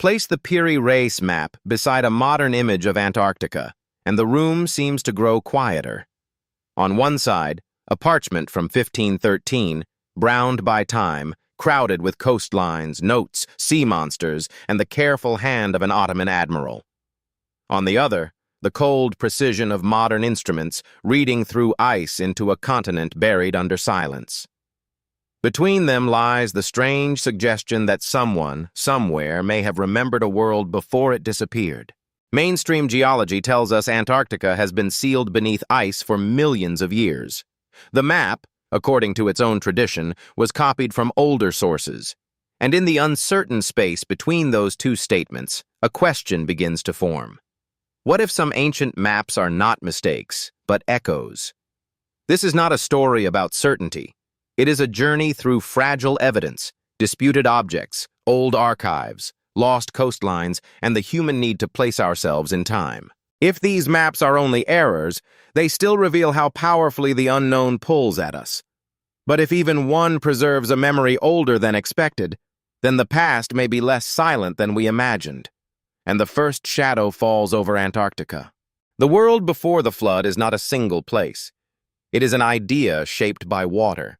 Place the Piri Reis Map beside a modern image of Antarctica, and the room seems to grow quieter. On one side, a parchment from 1513, browned by time, crowded with coastlines, notes, sea monsters, and the careful hand of an Ottoman admiral. On the other, the cold precision of modern instruments reading through ice into a continent buried under silence. Between them lies the strange suggestion that someone, somewhere, may have remembered a world before it disappeared. Mainstream geology tells us Antarctica has been sealed beneath ice for millions of years. The map, according to its own tradition, was copied from older sources. And in the uncertain space between those two statements, a question begins to form. What if some ancient maps are not mistakes, but echoes? This is not a story about certainty. It is a journey through fragile evidence, disputed objects, old archives, lost coastlines, and the human need to place ourselves in time. If these maps are only errors, they still reveal how powerfully the unknown pulls at us. But if even one preserves a memory older than expected, then the past may be less silent than we imagined, and the first shadow falls over Antarctica. The world before the flood is not a single place. It is an idea shaped by water.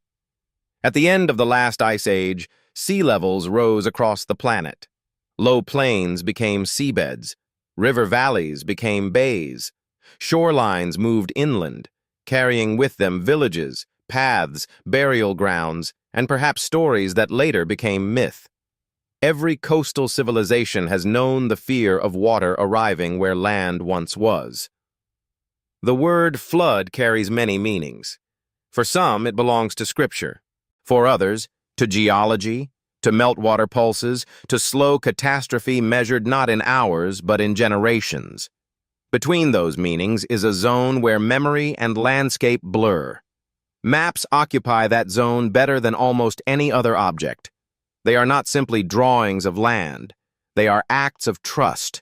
At the end of the last ice age, sea levels rose across the planet. Low plains became seabeds. River valleys became bays. Shorelines moved inland, carrying with them villages, paths, burial grounds, and perhaps stories that later became myth. Every coastal civilization has known the fear of water arriving where land once was. The word flood carries many meanings. For some, it belongs to scripture. For others, to geology, to meltwater pulses, to slow catastrophe measured not in hours but in generations. Between those meanings is a zone where memory and landscape blur. Maps occupy that zone better than almost any other object. They are not simply drawings of land. They are acts of trust.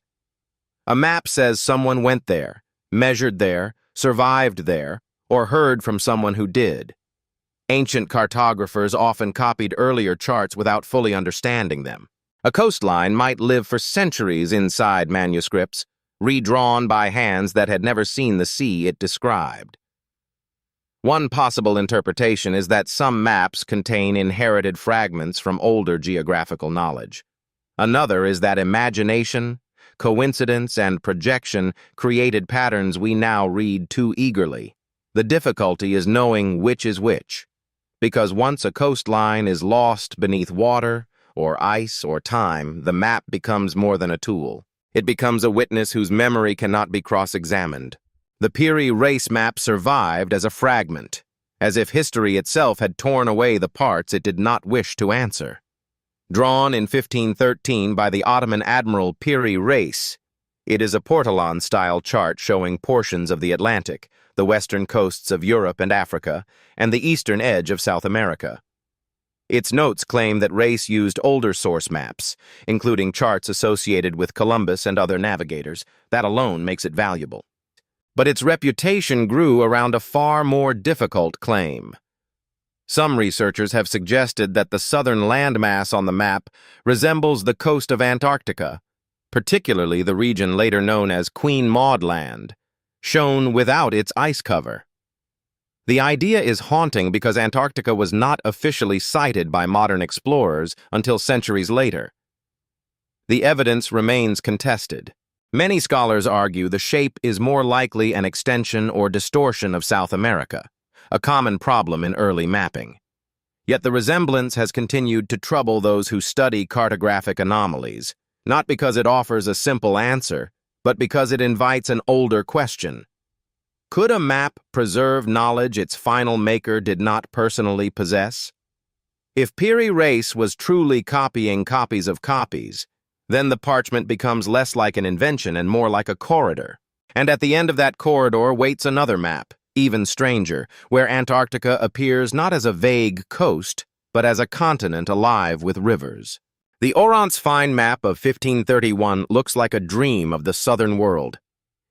A map says someone went there, measured there, survived there, or heard from someone who did. Ancient cartographers often copied earlier charts without fully understanding them. A coastline might live for centuries inside manuscripts, redrawn by hands that had never seen the sea it described. One possible interpretation is that some maps contain inherited fragments from older geographical knowledge. Another is that imagination, coincidence, and projection created patterns we now read too eagerly. The difficulty is knowing which is which, because once a coastline is lost beneath water, or ice, or time, the map becomes more than a tool. It becomes a witness whose memory cannot be cross-examined. The Piri Reis Map survived as a fragment, as if history itself had torn away the parts it did not wish to answer. Drawn in 1513 by the Ottoman admiral Piri Reis, it is a Portolan-style chart showing portions of the Atlantic, the western coasts of Europe and Africa, and the eastern edge of South America. Its notes claim that Reis used older source maps, including charts associated with Columbus and other navigators. That alone makes it valuable. But its reputation grew around a far more difficult claim. Some researchers have suggested that the southern landmass on the map resembles the coast of Antarctica, particularly the region later known as Queen Maud Land, shown without its ice cover. The idea is haunting because Antarctica was not officially sighted by modern explorers until centuries later. The evidence remains contested. Many scholars argue the shape is more likely an extension or distortion of South America, a common problem in early mapping. Yet the resemblance has continued to trouble those who study cartographic anomalies, not because it offers a simple answer, but because it invites an older question. Could a map preserve knowledge its final maker did not personally possess? If Piri Reis was truly copying copies of copies, then the parchment becomes less like an invention and more like a corridor. And at the end of that corridor waits another map, even stranger, where Antarctica appears not as a vague coast, but as a continent alive with rivers. The Oronce Fine Map of 1531 looks like a dream of the southern world.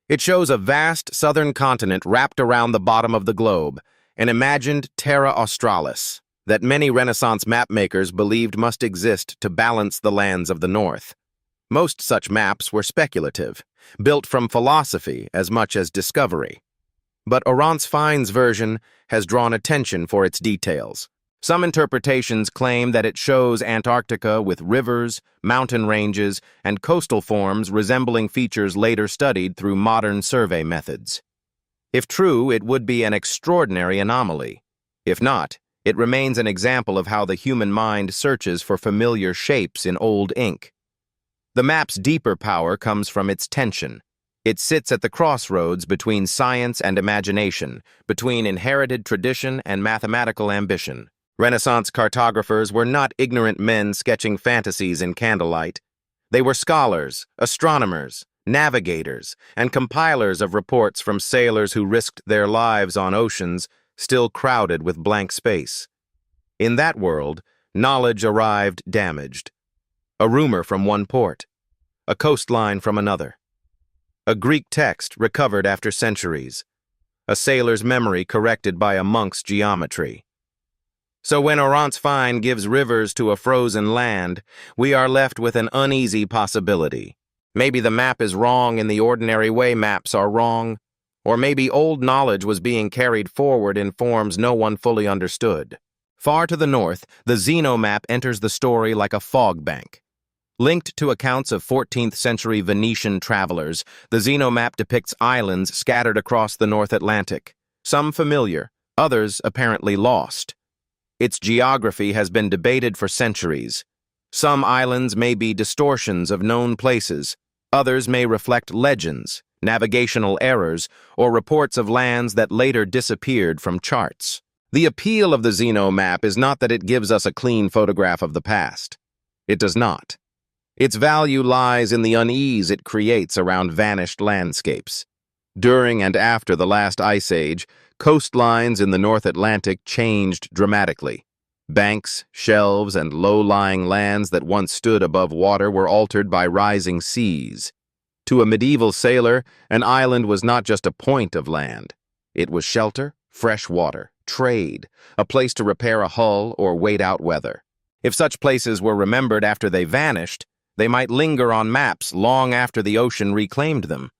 It shows a vast southern continent wrapped around the bottom of the globe, an imagined terra australis that many Renaissance mapmakers believed must exist to balance the lands of the north. Most such maps were speculative, built from philosophy as much as discovery. But Oronce Fine's version has drawn attention for its details. Some interpretations claim that it shows Antarctica with rivers, mountain ranges, and coastal forms resembling features later studied through modern survey methods. If true, it would be an extraordinary anomaly. If not, it remains an example of how the human mind searches for familiar shapes in old ink. The map's deeper power comes from its tension. It sits at the crossroads between science and imagination, between inherited tradition and mathematical ambition. Renaissance cartographers were not ignorant men sketching fantasies in candlelight. They were scholars, astronomers, navigators, and compilers of reports from sailors who risked their lives on oceans still crowded with blank space. In that world, knowledge arrived damaged. A rumor from one port, a coastline from another. A Greek text recovered after centuries, a sailor's memory corrected by a monk's geometry. So when Oronce Fine gives rivers to a frozen land, we are left with an uneasy possibility. Maybe the map is wrong in the ordinary way maps are wrong, or maybe old knowledge was being carried forward in forms no one fully understood. Far to the north, the Zeno Map enters the story like a fog bank. Linked to accounts of 14th century Venetian travelers, the Zeno Map depicts islands scattered across the North Atlantic, some familiar, others apparently lost. Its geography has been debated for centuries. Some islands may be distortions of known places, others may reflect legends, navigational errors, or reports of lands that later disappeared from charts. The appeal of the Zeno Map is not that it gives us a clean photograph of the past. It does not. Its value lies in the unease it creates around vanished landscapes. During and after the last ice age, coastlines in the North Atlantic changed dramatically. Banks, shelves, and low-lying lands that once stood above water were altered by rising seas. To a medieval sailor, an island was not just a point of land. It was shelter, fresh water, trade, a place to repair a hull or wait out weather. If such places were remembered after they vanished, they might linger on maps long after the ocean reclaimed them.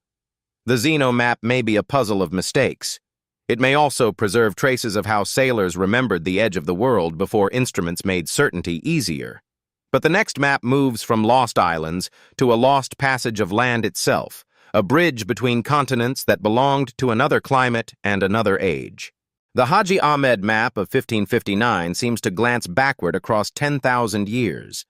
The Zeno Map may be a puzzle of mistakes. It may also preserve traces of how sailors remembered the edge of the world before instruments made certainty easier. But the next map moves from lost islands to a lost passage of land itself, a bridge between continents that belonged to another climate and another age. The Hadji Ahmed Map of 1559 seems to glance backward across 10,000 years.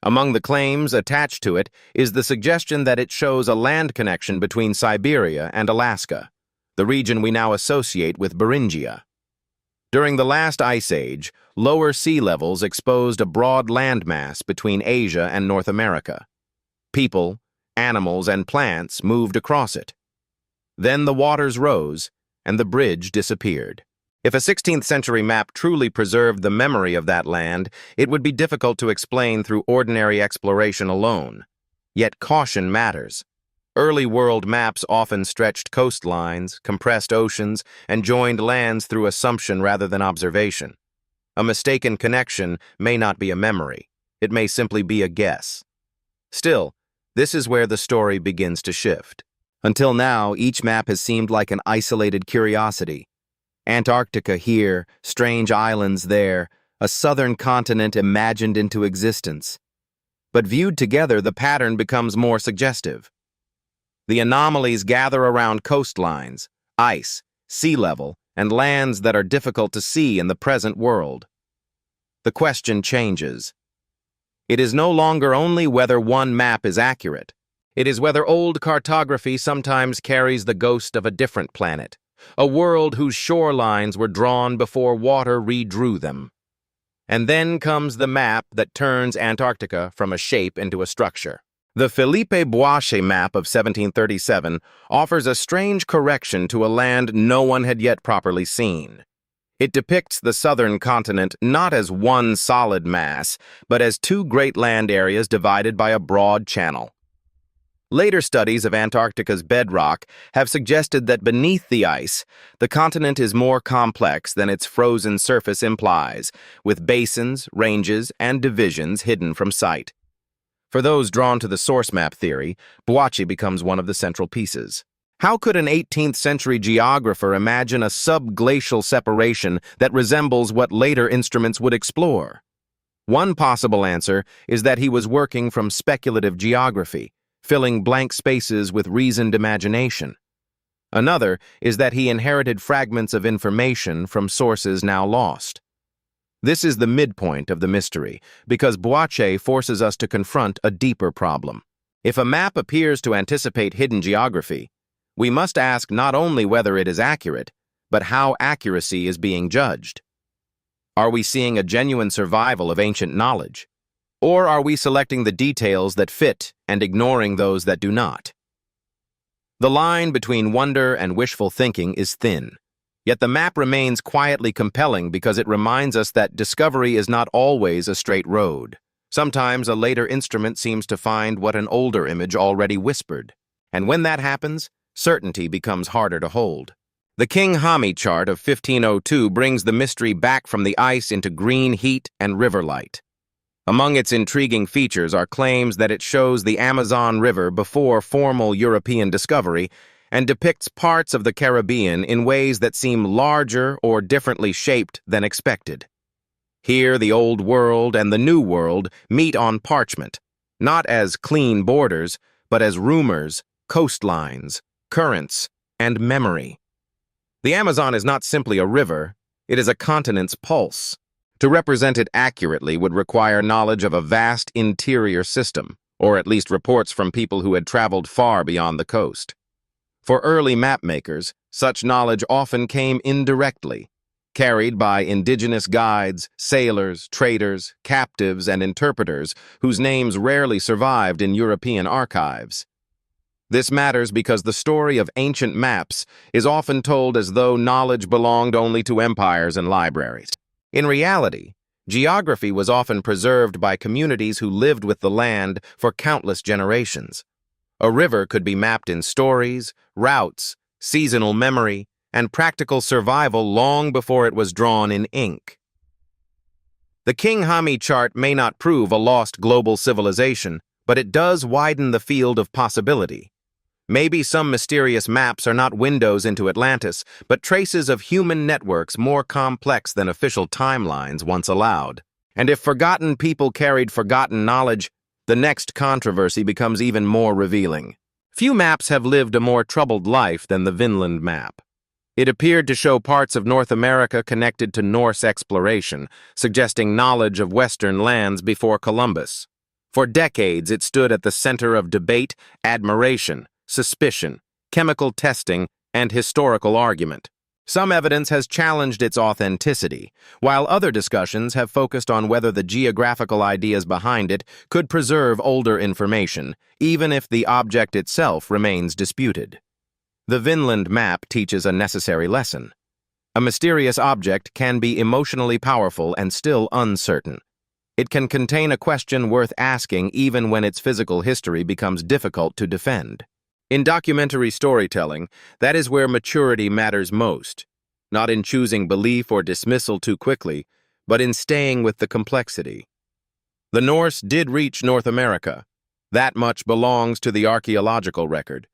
Among the claims attached to it is the suggestion that it shows a land connection between Siberia and Alaska, the region we now associate with Beringia. During the last ice age, lower sea levels exposed a broad landmass between Asia and North America. People, animals, and plants moved across it. Then the waters rose, and the bridge disappeared. If a 16th century map truly preserved the memory of that land, it would be difficult to explain through ordinary exploration alone. Yet caution matters. Early world maps often stretched coastlines, compressed oceans, and joined lands through assumption rather than observation. A mistaken connection may not be a memory. It may simply be a guess. Still, this is where the story begins to shift. Until now, each map has seemed like an isolated curiosity. Antarctica here, strange islands there, a southern continent imagined into existence. But viewed together, the pattern becomes more suggestive. The anomalies gather around coastlines, ice, sea level, and lands that are difficult to see in the present world. The question changes. It is no longer only whether one map is accurate. It is whether old cartography sometimes carries the ghost of a different planet, a world whose shorelines were drawn before water redrew them. And then comes the map that turns Antarctica from a shape into a structure. The Buache Map of 1737 offers a strange correction to a land no one had yet properly seen. It depicts the southern continent not as one solid mass, but as two great land areas divided by a broad channel. Later studies of Antarctica's bedrock have suggested that beneath the ice, the continent is more complex than its frozen surface implies, with basins, ranges, and divisions hidden from sight. For those drawn to the source map theory, Buache becomes one of the central pieces. How could an 18th century geographer imagine a subglacial separation that resembles what later instruments would explore? One possible answer is that he was working from speculative geography, filling blank spaces with reasoned imagination. Another is that he inherited fragments of information from sources now lost. This is the midpoint of the mystery, because Buache forces us to confront a deeper problem. If a map appears to anticipate hidden geography, we must ask not only whether it is accurate, but how accuracy is being judged. Are we seeing a genuine survival of ancient knowledge? Or are we selecting the details that fit and ignoring those that do not? The line between wonder and wishful thinking is thin, yet the map remains quietly compelling because it reminds us that discovery is not always a straight road. Sometimes a later instrument seems to find what an older image already whispered, and when that happens, certainty becomes harder to hold. The King Hami chart of 1502 brings the mystery back from the ice into green heat and river light. Among its intriguing features are claims that it shows the Amazon River before formal European discovery and depicts parts of the Caribbean in ways that seem larger or differently shaped than expected. Here, the Old World and the New World meet on parchment, not as clean borders, but as rumors, coastlines, currents, and memory. The Amazon is not simply a river, it is a continent's pulse. To represent it accurately would require knowledge of a vast interior system, or at least reports from people who had traveled far beyond the coast. For early mapmakers, such knowledge often came indirectly, carried by indigenous guides, sailors, traders, captives, and interpreters whose names rarely survived in European archives. This matters because the story of ancient maps is often told as though knowledge belonged only to empires and libraries. In reality, geography was often preserved by communities who lived with the land for countless generations. A river could be mapped in stories, routes, seasonal memory, and practical survival long before it was drawn in ink. The King Hami chart may not prove a lost global civilization, but it does widen the field of possibility. Maybe some mysterious maps are not windows into Atlantis, but traces of human networks more complex than official timelines once allowed. And if forgotten people carried forgotten knowledge, the next controversy becomes even more revealing. Few maps have lived a more troubled life than the Vinland map. It appeared to show parts of North America connected to Norse exploration, suggesting knowledge of Western lands before Columbus. For decades, it stood at the center of debate, admiration, suspicion, chemical testing, and historical argument. Some evidence has challenged its authenticity, while other discussions have focused on whether the geographical ideas behind it could preserve older information, even if the object itself remains disputed. The Vinland map teaches a necessary lesson. A mysterious object can be emotionally powerful and still uncertain. It can contain a question worth asking even when its physical history becomes difficult to defend. In documentary storytelling, that is where maturity matters most, not in choosing belief or dismissal too quickly, but in staying with the complexity. The Norse did reach North America. That much belongs to the archaeological record.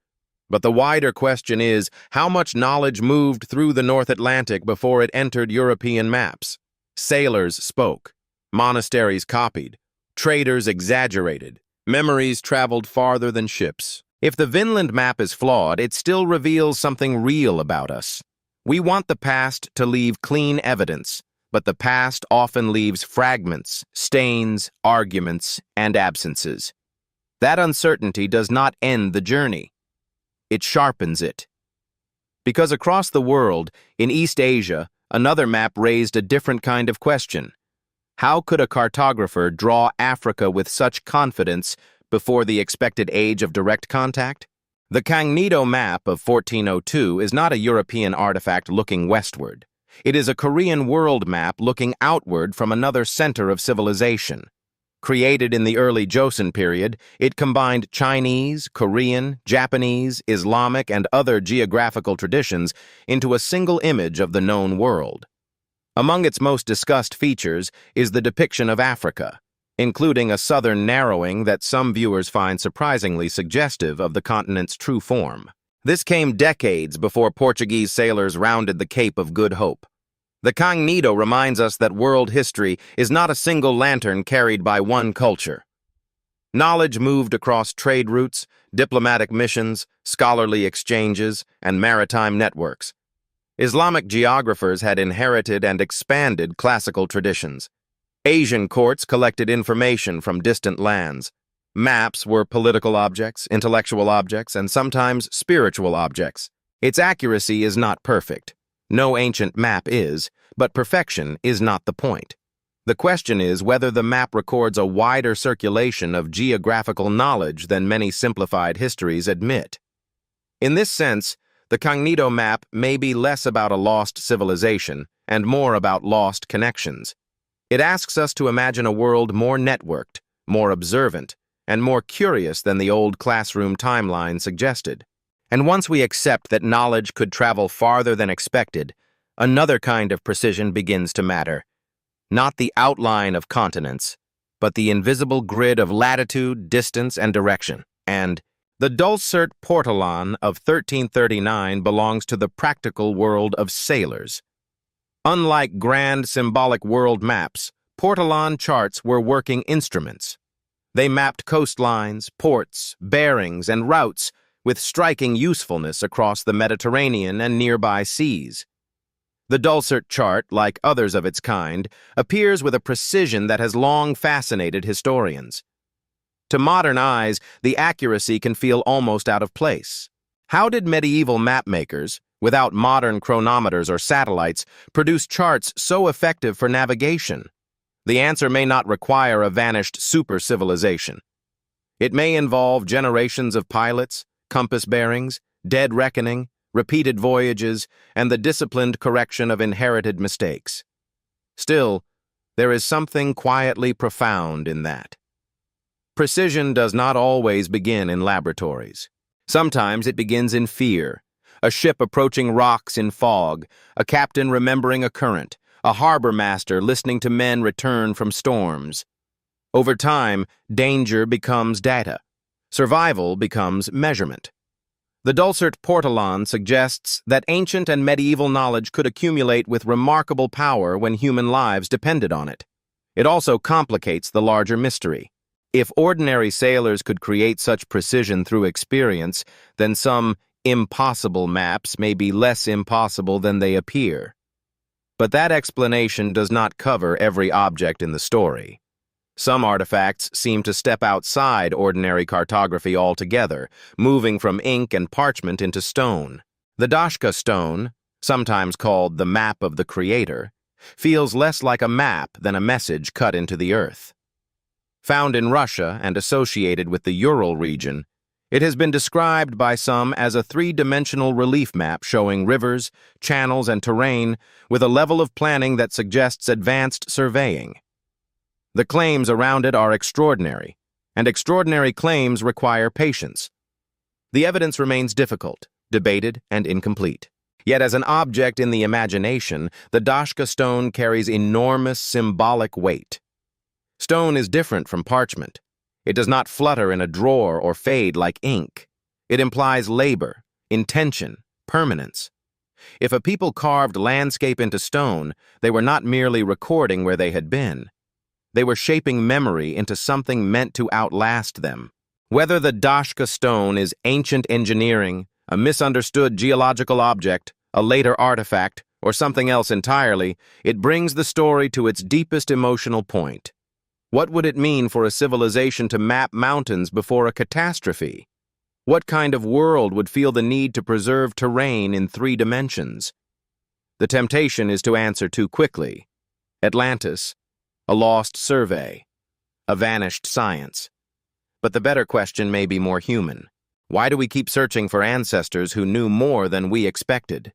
But the wider question is, how much knowledge moved through the North Atlantic before it entered European maps? Sailors spoke, monasteries copied, traders exaggerated, memories traveled farther than ships. If the Vinland map is flawed, it still reveals something real about us. We want the past to leave clean evidence, but the past often leaves fragments, stains, arguments, and absences. That uncertainty does not end the journey. It sharpens it. Because across the world, in East Asia, another map raised a different kind of question. How could a cartographer draw Africa with such confidence before the expected age of direct contact? The Kangnido Map of 1402 is not a European artifact looking westward. It is a Korean world map looking outward from another center of civilization. Created in the early Joseon period, it combined Chinese, Korean, Japanese, Islamic, and other geographical traditions into a single image of the known world. Among its most discussed features is the depiction of Africa, including a southern narrowing that some viewers find surprisingly suggestive of the continent's true form. This came decades before Portuguese sailors rounded the Cape of Good Hope. The Kangnido reminds us that world history is not a single lantern carried by one culture. Knowledge moved across trade routes, diplomatic missions, scholarly exchanges, and maritime networks. Islamic geographers had inherited and expanded classical traditions. Asian courts collected information from distant lands. Maps were political objects, intellectual objects, and sometimes spiritual objects. Its accuracy is not perfect. No ancient map is, but perfection is not the point. The question is whether the map records a wider circulation of geographical knowledge than many simplified histories admit. In this sense, the Kangnido Map may be less about a lost civilization and more about lost connections. It asks us to imagine a world more networked, more observant, and more curious than the old classroom timeline suggested. And once we accept that knowledge could travel farther than expected, another kind of precision begins to matter. Not the outline of continents, but the invisible grid of latitude, distance, and direction. And the Dulcert Portolan of 1339 belongs to the practical world of sailors. Unlike grand symbolic world maps, Portolan charts were working instruments. They mapped coastlines, ports, bearings, and routes with striking usefulness across the Mediterranean and nearby seas. The Dulcert chart, like others of its kind, appears with a precision that has long fascinated historians. To modern eyes, the accuracy can feel almost out of place. How did medieval mapmakers, without modern chronometers or satellites, produce charts so effective for navigation? The answer may not require a vanished super-civilization. It may involve generations of pilots, compass bearings, dead reckoning, repeated voyages, and the disciplined correction of inherited mistakes. Still, there is something quietly profound in that. Precision does not always begin in laboratories. Sometimes it begins in fear. A ship approaching rocks in fog, a captain remembering a current, a harbor master listening to men return from storms. Over time, danger becomes data. Survival becomes measurement. The Dulcert Portolan suggests that ancient and medieval knowledge could accumulate with remarkable power when human lives depended on it. It also complicates the larger mystery. If ordinary sailors could create such precision through experience, then some impossible maps may be less impossible than they appear. But that explanation does not cover every object in the story. Some artifacts seem to step outside ordinary cartography altogether, moving from ink and parchment into stone. The Dashka Stone, sometimes called the Map of the Creator, feels less like a map than a message cut into the earth. Found in Russia and associated with the Ural region, it has been described by some as a three-dimensional relief map showing rivers, channels, and terrain with a level of planning that suggests advanced surveying. The claims around it are extraordinary, and extraordinary claims require patience. The evidence remains difficult, debated, and incomplete. Yet as an object in the imagination, the Dashka Stone carries enormous symbolic weight. Stone is different from parchment. It does not flutter in a drawer or fade like ink. It implies labor, intention, permanence. If a people carved landscape into stone, they were not merely recording where they had been. They were shaping memory into something meant to outlast them. Whether the Dashka Stone is ancient engineering, a misunderstood geological object, a later artifact, or something else entirely, it brings the story to its deepest emotional point. What would it mean for a civilization to map mountains before a catastrophe? What kind of world would feel the need to preserve terrain in 3 dimensions? The temptation is to answer too quickly. Atlantis, a lost survey, a vanished science. But the better question may be more human. Why do we keep searching for ancestors who knew more than we expected?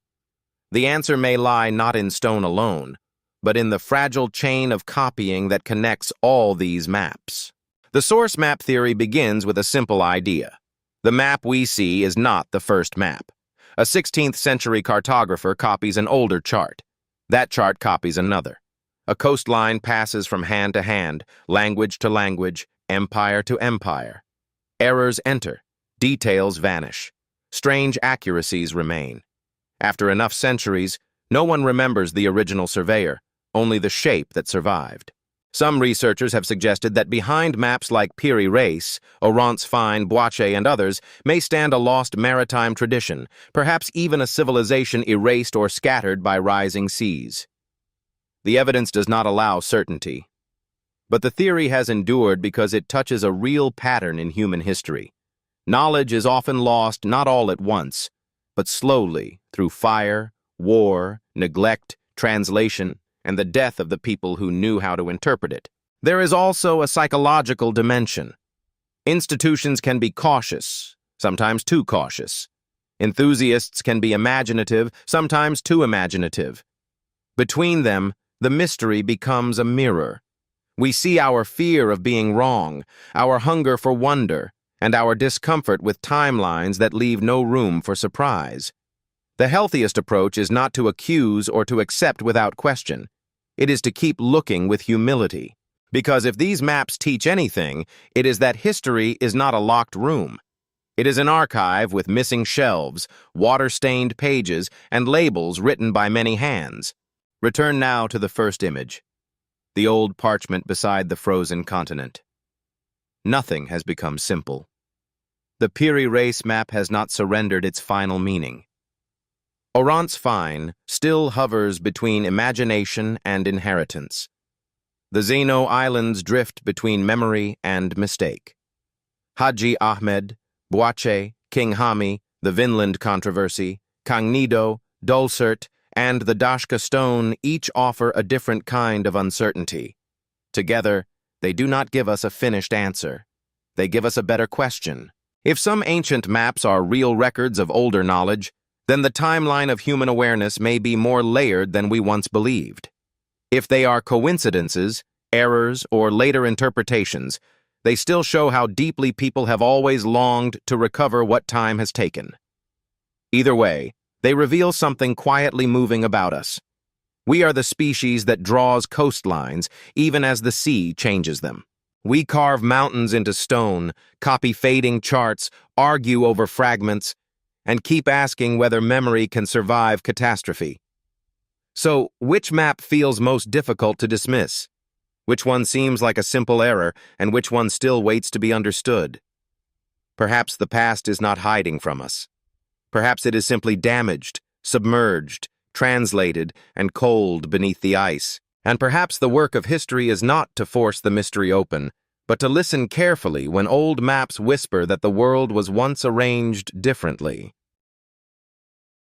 The answer may lie not in stone alone, but in the fragile chain of copying that connects all these maps. The source map theory begins with a simple idea. The map we see is not the first map. A 16th century cartographer copies an older chart. That chart copies another. A coastline passes from hand to hand, language to language, empire to empire. Errors enter, details vanish. Strange accuracies remain. After enough centuries, no one remembers the original surveyor, only the shape that survived. Some researchers have suggested that behind maps like Piri Reis, Oronce Fine, Buache, and others may stand a lost maritime tradition, perhaps even a civilization erased or scattered by rising seas. The evidence does not allow certainty, but the theory has endured because it touches a real pattern in human history. Knowledge is often lost not all at once, but slowly through fire, war, neglect, translation, and the death of the people who knew how to interpret it. There is also a psychological dimension. Institutions can be cautious, sometimes too cautious. Enthusiasts can be imaginative, sometimes too imaginative. Between them, the mystery becomes a mirror. We see our fear of being wrong, our hunger for wonder, and our discomfort with timelines that leave no room for surprise. The healthiest approach is not to accuse or to accept without question. It is to keep looking with humility. Because if these maps teach anything, it is that history is not a locked room. It is an archive with missing shelves, water-stained pages, and labels written by many hands. Return now to the first image, the old parchment beside the frozen continent. Nothing has become simple. The Piri Reis Map has not surrendered its final meaning. Oronce Fine still hovers between imagination and inheritance. The Zeno Islands drift between memory and mistake. Hadji Ahmed, Buache, King Hami, the Vinland controversy, Kangnido, Dulcert, and the Dashka Stone each offer a different kind of uncertainty. Together, they do not give us a finished answer. They give us a better question. If some ancient maps are real records of older knowledge, then the timeline of human awareness may be more layered than we once believed. If they are coincidences, errors, or later interpretations, they still show how deeply people have always longed to recover what time has taken. Either way, they reveal something quietly moving about us. We are the species that draws coastlines, even as the sea changes them. We carve mountains into stone, copy fading charts, argue over fragments, and keep asking whether memory can survive catastrophe. So, which map feels most difficult to dismiss? Which one seems like a simple error, and which one still waits to be understood? Perhaps the past is not hiding from us. Perhaps it is simply damaged, submerged, translated, and cold beneath the ice. And perhaps the work of history is not to force the mystery open, but to listen carefully when old maps whisper that the world was once arranged differently.